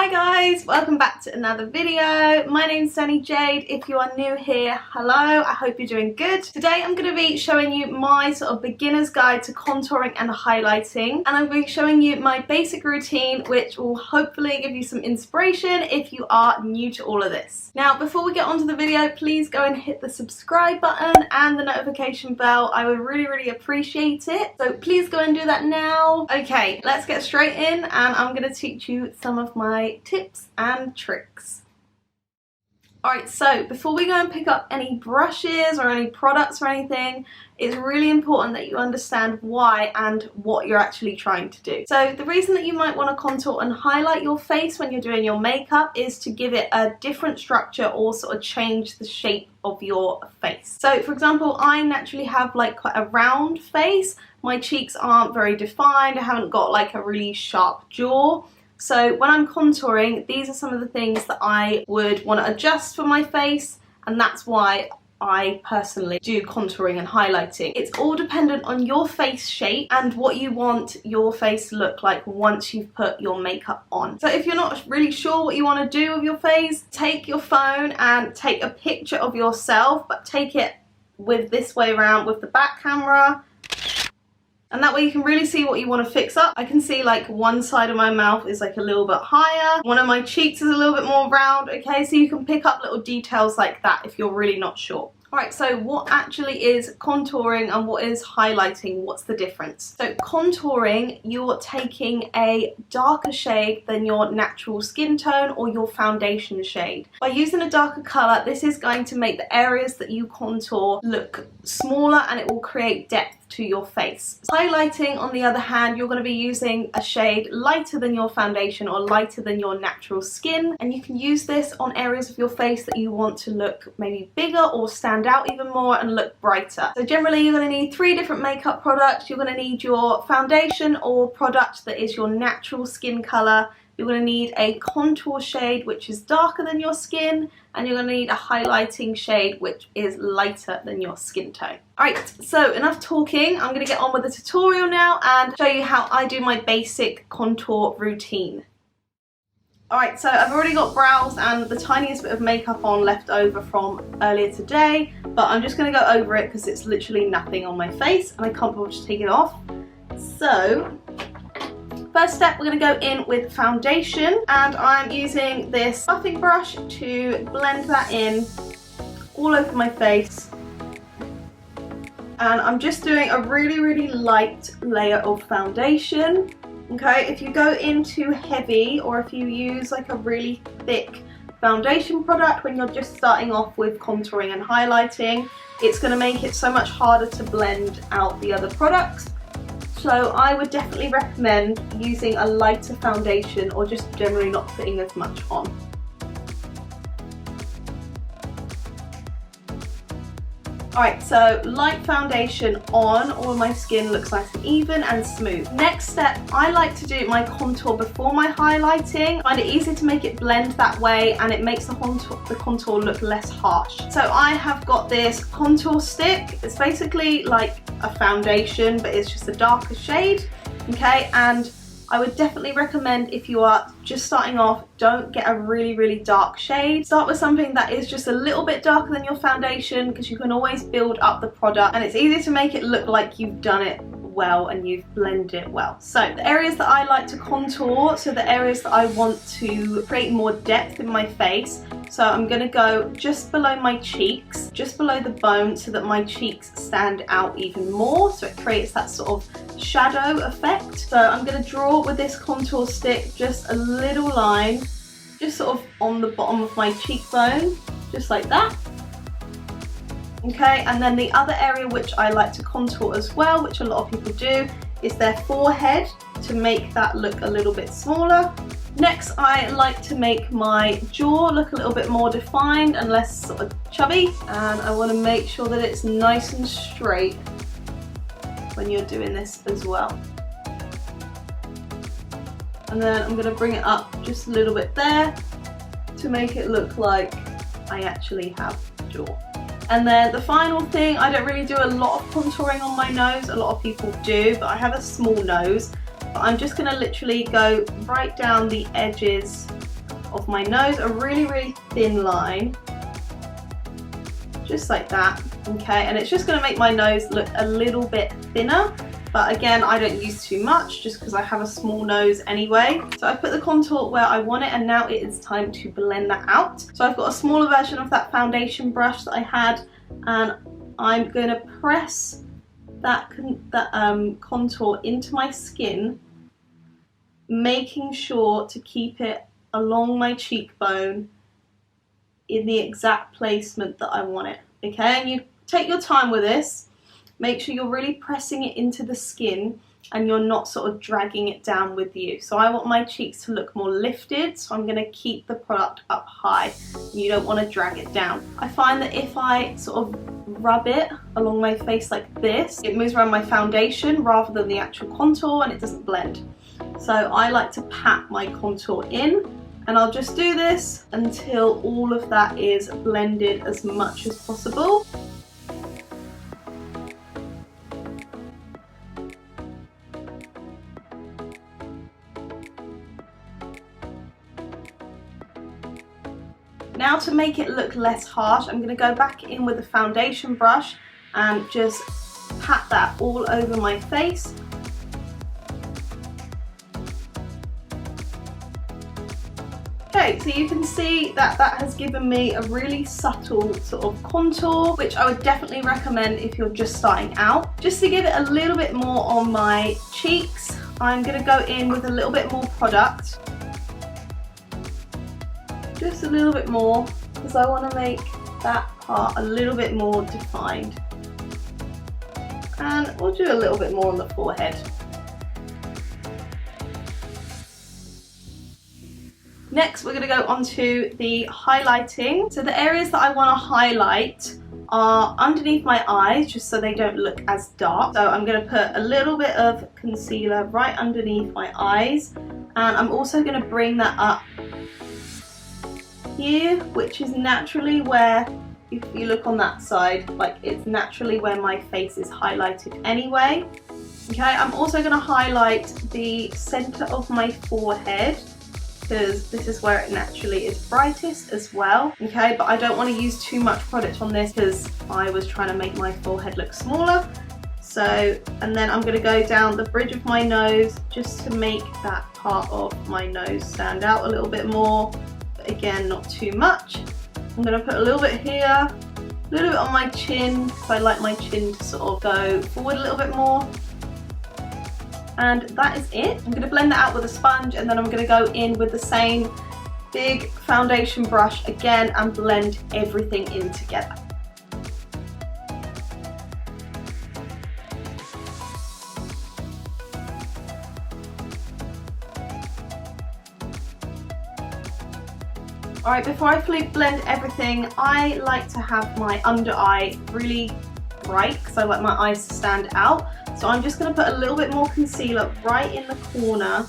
Hi guys, welcome back to another video. My name's Sunny Jade. If you are new here, hello, I hope you're doing good. Today I'm going to be showing you my sort of beginner's guide to contouring and highlighting, and I'm going to be showing you my basic routine, which will hopefully give you some inspiration if you are new to all of this. Now before we get on to the video, please go and hit the subscribe button and the notification bell. I would really appreciate it, so please go and do that now. Okay, let's get straight in, and I'm going to teach you some of my tips and tricks. Alright, so before we go and pick up any brushes or any products or anything, it's really important that you understand why and what you're actually trying to do. So the reason that you might want to contour and highlight your face when you're doing your makeup is to give it a different structure or sort of change the shape of your face. So for example, I naturally have like quite a round face. My cheeks aren't very defined. I haven't got like a really sharp jaw. So when I'm contouring, these are some of the things that I would want to adjust for my face, and that's why I personally do contouring and highlighting. It's all dependent on your face shape and what you want your face to look like once you've put your makeup on. So if you're not really sure what you want to do with your face, take your phone and take a picture of yourself, but take it with this way around with the back camera. And that way you can really see what you want to fix up. I can see like one side of my mouth is like a little bit higher. One of my cheeks is a little bit more round. Okay, so you can pick up little details like that if you're really not sure. Alright, so what actually is contouring and what is highlighting? What's the difference? So contouring, you're taking a darker shade than your natural skin tone or your foundation shade. By using a darker colour, this is going to make the areas that you contour look smaller, and it will create depth to your face. Highlighting, on the other hand, you're going to be using a shade lighter than your foundation or lighter than your natural skin, and you can use this on areas of your face that you want to look maybe bigger or stand out even more and look brighter. So generally you're going to need 3 different makeup products. You're going to need your foundation or product that is your natural skin colour. You're going to need a contour shade which is darker than your skin, and you're going to need a highlighting shade which is lighter than your skin tone. Alright, so enough talking. I'm going to get on with the tutorial now and show you how I do my basic contour routine. Alright, so I've already got brows and the tiniest bit of makeup on left over from earlier today, but I'm just going to go over it because it's literally nothing on my face and I can't bother to take it off. So first step, we're going to go in with foundation, and I'm using this buffing brush to blend that in all over my face. And I'm just doing a really light layer of foundation. Okay, if you go in too heavy, or if you use like a really thick foundation product when you're just starting off with contouring and highlighting, it's going to make it so much harder to blend out the other products. So I would definitely recommend using a lighter foundation, or just generally not putting as much on. Alright, so light foundation on, all of my skin looks nice and even and smooth. Next step, I like to do my contour before my highlighting. I find it easy to make it blend that way, and it makes the contour look less harsh. So I have got this contour stick. It's basically like a foundation, but it's just a darker shade. Okay, and I would definitely recommend, if you are just starting off, don't get a really dark shade. Start with something that is just a little bit darker than your foundation, because you can always build up the product and it's easier to make it look like you've done it well and you've blended it well. So the areas that I like to contour, so the areas that I want to create more depth in my face, so I'm going to go just below my cheeks, just below the bone, so that my cheeks stand out even more, so it creates that sort of shadow effect. So I'm going to draw with this contour stick just a little line, just sort of on the bottom of my cheekbone, just like that. Okay, and then the other area which I like to contour as well, which a lot of people do, is their forehead, to make that look a little bit smaller. Next, I like to make my jaw look a little bit more defined and less sort of chubby, and I want to make sure that it's nice and straight when you're doing this as well. And then I'm going to bring it up just a little bit there to make it look like I actually have a jaw. And then the final thing, I don't really do a lot of contouring on my nose. A lot of people do, but I have a small nose. But I'm just going to literally go right down the edges of my nose, a really thin line, just like that, okay? And it's just going to make my nose look a little bit thinner, but again, I don't use too much just because I have a small nose anyway. So I put the contour where I want it, and now it is time to blend that out. So I've got a smaller version of that foundation brush that I had, and I'm going to press that contour into my skin, making sure to keep it along my cheekbone in the exact placement that I want it, okay? And you take your time with this. Make sure you're really pressing it into the skin and you're not sort of dragging it down with you. So I want my cheeks to look more lifted, so I'm going to keep the product up high. You don't want to drag it down. I find that if I sort of rub it along my face like this, it moves around my foundation rather than the actual contour, and it doesn't blend. So I like to pat my contour in, and I'll just do this until all of that is blended as much as possible. Now to make it look less harsh, I'm going to go back in with the foundation brush and just pat that all over my face. Okay, so you can see that that has given me a really subtle sort of contour, which I would definitely recommend if you're just starting out. Just to give it a little bit more on my cheeks, I'm going to go in with a little bit more product. Just a little bit more, because I want to make that part a little bit more defined. And we'll do a little bit more on the forehead. Next, we're going to go on to the highlighting. So the areas that I want to highlight are underneath my eyes, just so they don't look as dark. So I'm going to put a little bit of concealer right underneath my eyes, and I'm also going to bring that up here, which is naturally where, if you look on that side, like it's naturally where my face is highlighted anyway. Okay, I'm also going to highlight the center of my forehead, because this is where it naturally is brightest as well. Okay, but I don't want to use too much product on this because I was trying to make my forehead look smaller. So, and then I'm going to go down the bridge of my nose just to make that part of my nose stand out a little bit more. Again, not too much. I'm going to put a little bit here, a little bit on my chin, because I like my chin to sort of go forward a little bit more. And that is it. I'm going to blend that out with a sponge, and then I'm going to go in with the same big foundation brush again and blend everything in together. Alright, before I fully blend everything, I like to have my under eye really bright because I like my eyes to stand out. So I'm just going to put a little bit more concealer right in the corner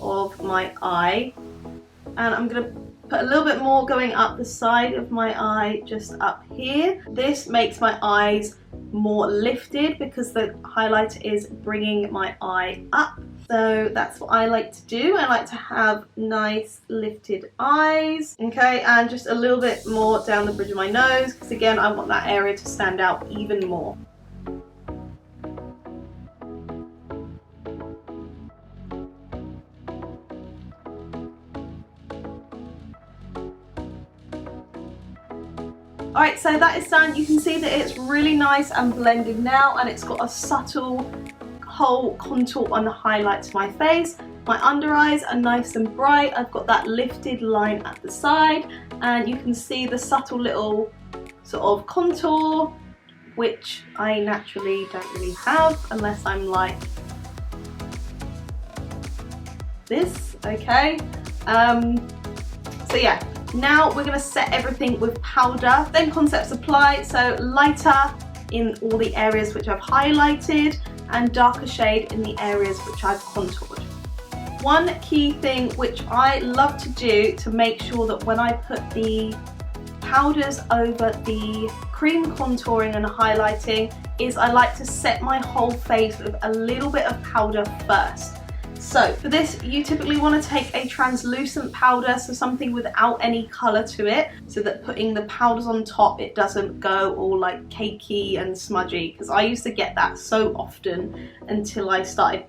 of my eye. And I'm going to put a little bit more going up the side of my eye, just up here. This makes my eyes more lifted because the highlighter is bringing my eye up. So that's what I like to do. I like to have nice lifted eyes. Okay, and just a little bit more down the bridge of my nose, because again, I want that area to stand out even more. Alright, so that is done. You can see that it's really nice and blended now, and it's got a subtle whole contour on the highlights of my face. My under eyes are nice and bright. I've got that lifted line at the side, and you can see the subtle little sort of contour, which I naturally don't really have unless I'm like this, okay? So yeah, now we're going to set everything with powder. Same concepts apply, so lighter in all the areas which I've highlighted and darker shade in the areas which I've contoured. One key thing which I love to do to make sure that when I put the powders over the cream contouring and highlighting is I like to set my whole face with a little bit of powder first. So for this, you typically want to take a translucent powder, so something without any colour to it, so that putting the powders on top, it doesn't go all like cakey and smudgy, because I used to get that so often until I started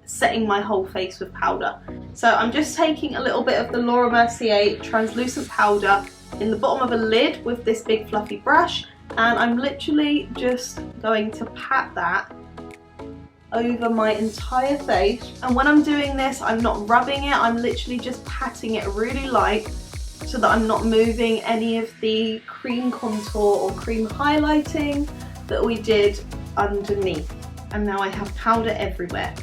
setting my whole face with powder. So I'm just taking a little bit of the Laura Mercier translucent powder in the bottom of a lid with this big fluffy brush, and I'm literally just going to pat that over my entire face. And when I'm doing this, I'm not rubbing it, I'm literally just patting it really light so that I'm not moving any of the cream contour or cream highlighting that we did underneath. And now I have powder everywhere.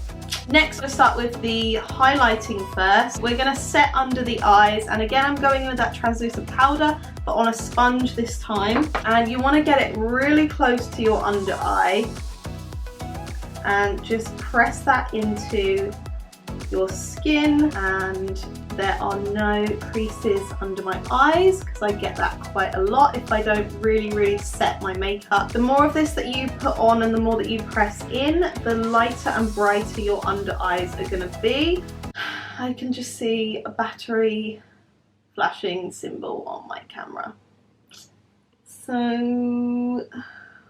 Next, we'll start with the highlighting first. We're going to set under the eyes, and again I'm going in with that translucent powder, but on a sponge this time. And you want to get it really close to your under eye and just press that into your skin, and there are no creases under my eyes because I get that quite a lot if I don't really set my makeup. The more of this that you put on and the more that you press in, the lighter and brighter your under eyes are going to be. I can just see a battery flashing symbol on my camera, so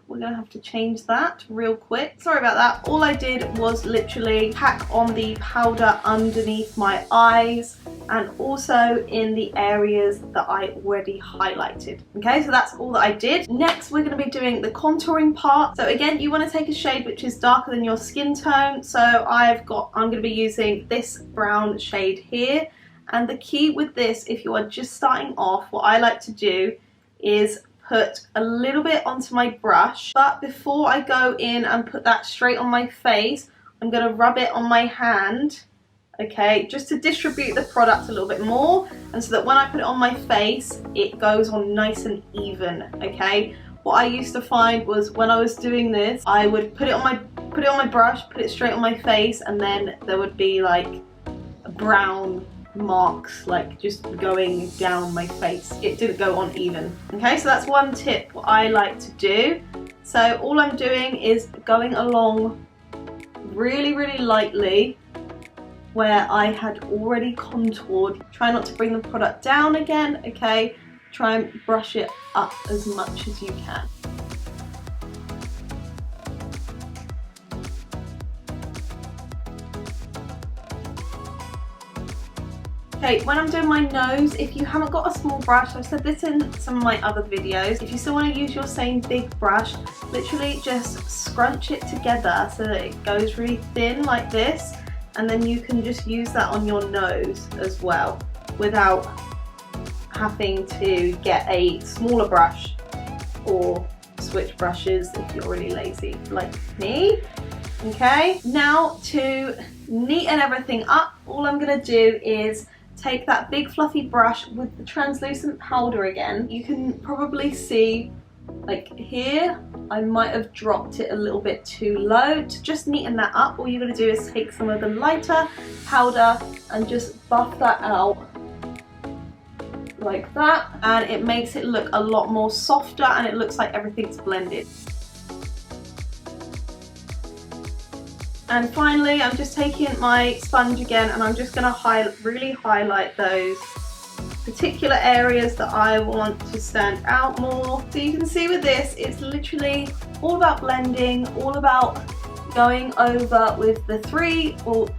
we're going to have to change that real quick. Sorry about that. All I did was literally pack on the powder underneath my eyes and also in the areas that I already highlighted. Okay, so that's all that I did. Next, we're going to be doing the contouring part. So again, you want to take a shade which is darker than your skin tone. So I'm going to be using this brown shade here. And the key with this, if you are just starting off, what I like to do is put a little bit onto my brush, but before I go in and put that straight on my face, I'm going to rub it on my hand, okay, just to distribute the product a little bit more, and so that when I put it on my face, it goes on nice and even, okay. What I used to find was when I was doing this, I would put it on my brush, put it straight on my face, and then there would be like a brown marks like just going down my face. It didn't go on even. Okay, so that's one tip what I like to do. So all I'm doing is going along really lightly where I had already contoured. Try not to bring the product down again, okay? Try and brush it up as much as you can. Okay, when I'm doing my nose, if you haven't got a small brush, I've said this in some of my other videos, if you still want to use your same big brush, literally just scrunch it together so that it goes really thin like this, and then you can just use that on your nose as well without having to get a smaller brush or switch brushes if you're really lazy like me. Okay, now to neaten everything up, all I'm going to do is take that big fluffy brush with the translucent powder again. You can probably see, like here, I might have dropped it a little bit too low. To just neaten that up, all you're going to do is take some of the lighter powder and just buff that out like that, and it makes it look a lot more softer and it looks like everything's blended. And finally, I'm just taking my sponge again and I'm just going to really highlight those particular areas that I want to stand out more. So you can see with this, it's literally all about blending, all about going over with the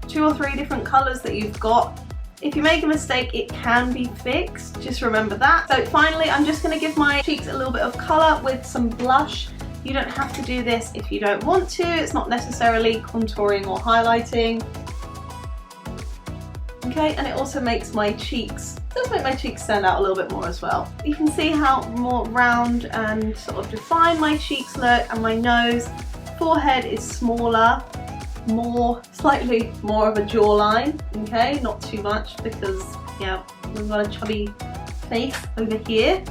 two or three different colours that you've got. If you make a mistake, it can be fixed, just remember that. So finally, I'm just going to give my cheeks a little bit of colour with some blush. You don't have to do this if you don't want to. It's not necessarily contouring or highlighting. Okay, and it also makes my cheeks, does make my cheeks stand out a little bit more as well. You can see how more round and sort of defined my cheeks look, and my nose, forehead is smaller, slightly more of a jawline, okay, not too much because, yeah, we've got a chubby face over here.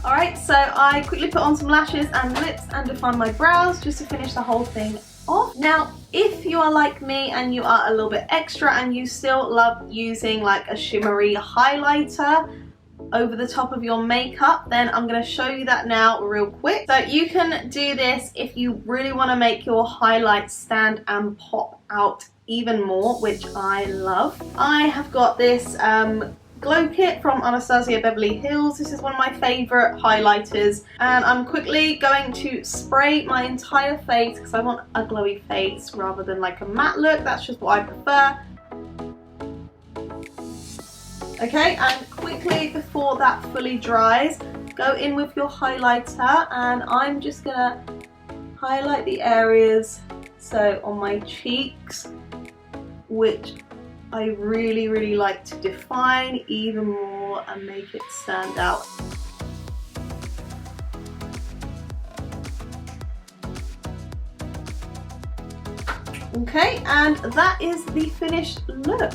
Alright, so I quickly put on some lashes and lips and define my brows just to finish the whole thing off. Now, if you are like me and you are a little bit extra and you still love using like a shimmery highlighter over the top of your makeup, then I'm going to show you that now real quick. So you can do this if you really want to make your highlights stand and pop out even more, which I love. I have got this glow kit from Anastasia Beverly Hills. This is one of my favourite highlighters, and I'm quickly going to spray my entire face because I want a glowy face rather than like a matte look. That's just what I prefer. Okay, and quickly before that fully dries, go in with your highlighter, and I'm just gonna highlight the areas, so on my cheeks, which I really like to define even more and make it stand out. Okay, and that is the finished look.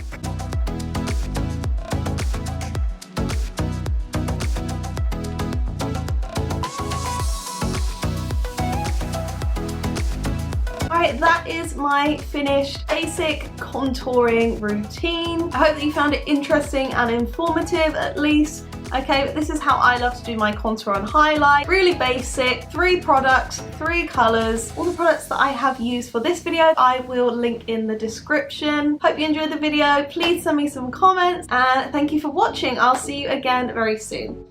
Alright, that is my finished basic contouring routine. I hope that you found it interesting and informative at least. Okay, but this is how I love to do my contour and highlight. Really basic, 3 products, 3 colours. All the products that I have used for this video, I will link in the description. Hope you enjoyed the video. Please send me some comments, and thank you for watching. I'll see you again very soon.